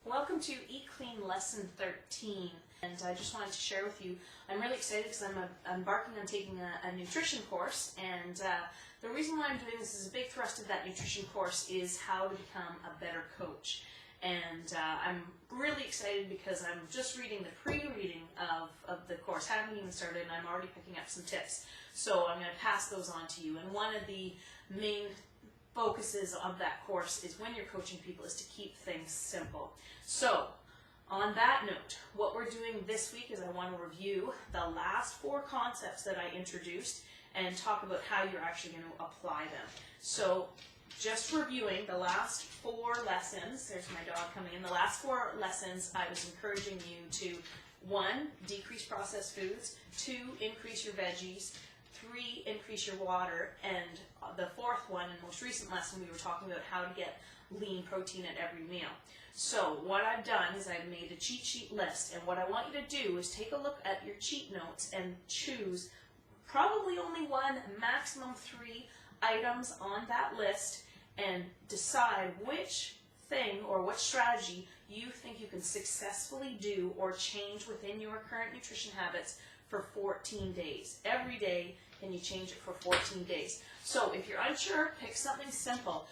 Welcome to Eat Clean Lesson 13, and I just wanted to share with you, I'm really excited because I'm embarking on taking a nutrition course, and the reason why I'm doing this is a big thrust of that nutrition course is how to become a better coach. And I'm really excited because I'm just reading the pre-reading of the course, haven't even started, and I'm already picking up some tips. So I'm going to pass those on to you, and one of the main focuses of that course is when you're coaching people is to keep things simple. So on that note, what we're doing this week is I want to review the last 4 concepts that I introduced and talk about how you're actually going to apply them. So just reviewing the last 4 lessons, there's my dog coming in, the last 4 lessons I was encouraging you to 1, decrease processed foods, 2, increase your veggies, 3, increase your water, and the 4th one, and most recent lesson, we were talking about how to get lean protein at every meal. So what I've done is I've made a cheat sheet list, and what I want you to do is take a look at your cheat notes and choose probably only 1, maximum 3 items on that list, and decide which thing or what strategy you think you can successfully do or change within your current nutrition habits for 14 days. Every day, can you change it for 14 days? So if you're unsure, pick something simple.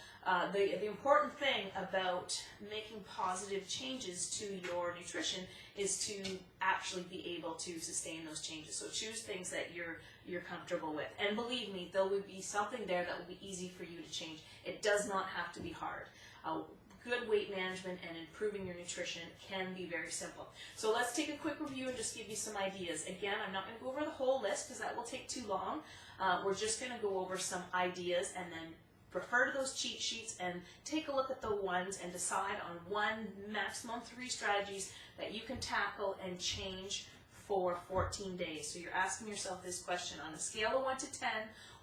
The important thing about making positive changes to your nutrition is to actually be able to sustain those changes. So choose things that you're comfortable with. And believe me, there will be something there that will be easy for you to change. It does not have to be hard. Good weight management and improving your nutrition can be very simple. So let's take a quick review and just give you some ideas. Again, I'm not going to go over the whole list because that will take too long. We're just going to go over some ideas and then refer to those cheat sheets and take a look at the ones and decide on 1, maximum 3 strategies that you can tackle and change for 14 days. So you're asking yourself this question: on a scale of 1 to 10,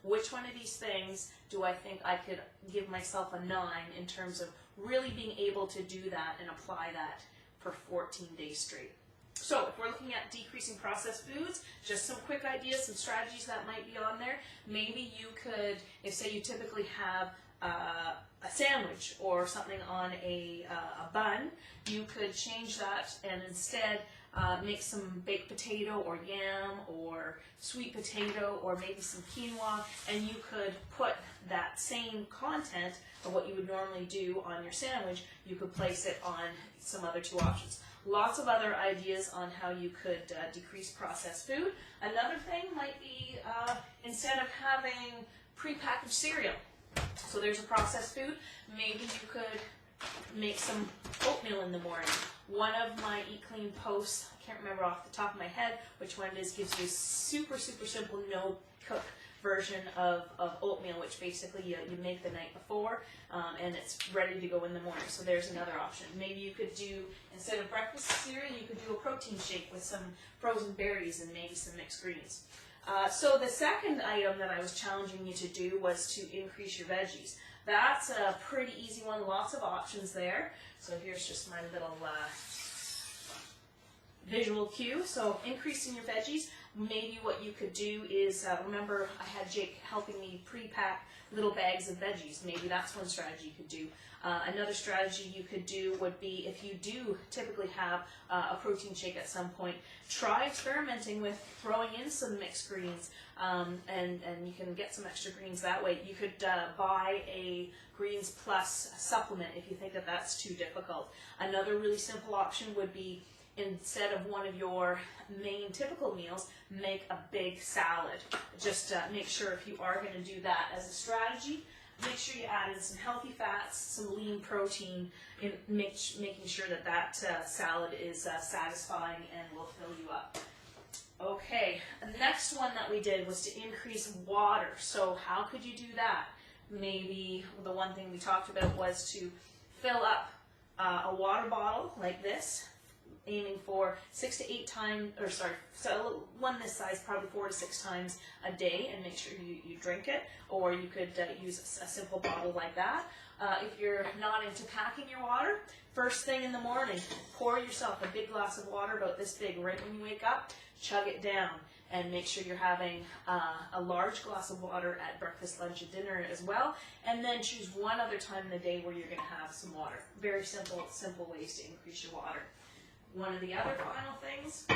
which one of these things do I think I could give myself a 9 in terms of really being able to do that and apply that for 14 days straight? So if we're looking at decreasing processed foods, just some quick ideas, some strategies that might be on there. Maybe you could, if say you typically have a sandwich or something on a bun, you could change that and instead make some baked potato or yam or sweet potato or maybe some quinoa, and you could put that same content of what you would normally do on your sandwich, you could place it on some other 2 options. Lots of other ideas on how you could decrease processed food. Another thing might be instead of having prepackaged cereal, so there's a processed food, maybe you could make some oatmeal in the morning. One of my Eat Clean posts, I can't remember off the top of my head which one it is, gives you a super simple no-cook version of oatmeal, which basically you make the night before and it's ready to go in the morning. So there's another option. Maybe you could do, instead of breakfast cereal, you could do a protein shake with some frozen berries and maybe some mixed greens. So the second item that I was challenging you to do was to increase your veggies. That's a pretty easy one, lots of options there. So here's just my little visual cue. So increasing your veggies, maybe what you could do is, remember I had Jake helping me pre-pack little bags of veggies. Maybe that's one strategy you could do. Another strategy you could do would be, if you do typically have a protein shake at some point, try experimenting with throwing in some mixed greens, and you can get some extra greens that way. You could buy a Greens Plus supplement if you think that that's too difficult. Another really simple option would be, instead of one of your main typical meals, make a big salad. Just make sure, if you are going to do that as a strategy, make sure you add in some healthy fats, some lean protein, in making sure that that salad is satisfying and will fill you up. Okay, the next one that we did was to increase water. So how could you do that? Maybe the one thing we talked about was to fill up a water bottle like this, aiming for 6 to 8 times, or sorry, so one this size, probably 4 to 6 times a day, and make sure you drink it. Or you could use a simple bottle like that. If you're not into packing your water, first thing in the morning, pour yourself a big glass of water about this big right when you wake up, chug it down. and make sure you're having a large glass of water at breakfast, lunch, and dinner as well. And then choose one other time in the day where you're going to have some water. Very simple ways to increase your water. One of the other final things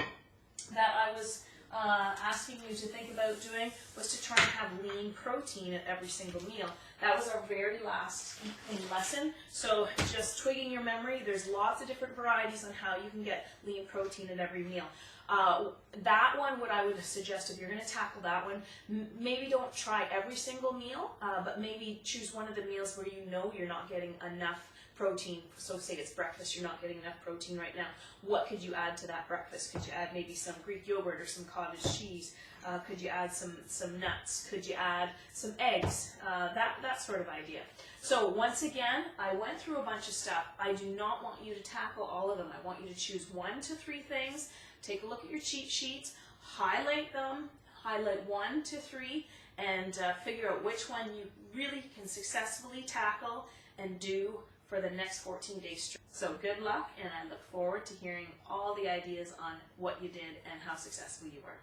that I was asking you to think about doing was to try and have lean protein at every single meal. That was our very last lesson. So just twigging your memory, there's lots of different varieties on how you can get lean protein at every meal. That one, what I would suggest if you're going to tackle that one, maybe don't try every single meal, but maybe choose one of the meals where you know you're not getting enough protein. So say it's breakfast, you're not getting enough protein right now. What could you add to that breakfast? Could you add maybe some Greek yogurt or some cottage cheese? Could you add some nuts? Could you add some eggs? That sort of idea. So once again, I went through a bunch of stuff. I do not want you to tackle all of them. I want you to choose 1 to 3 things. Take a look at your cheat sheets, highlight them, highlight 1 to 3, and figure out which one you really can successfully tackle and do for the next 14 days. So good luck, and I look forward to hearing all the ideas on what you did and how successful you were.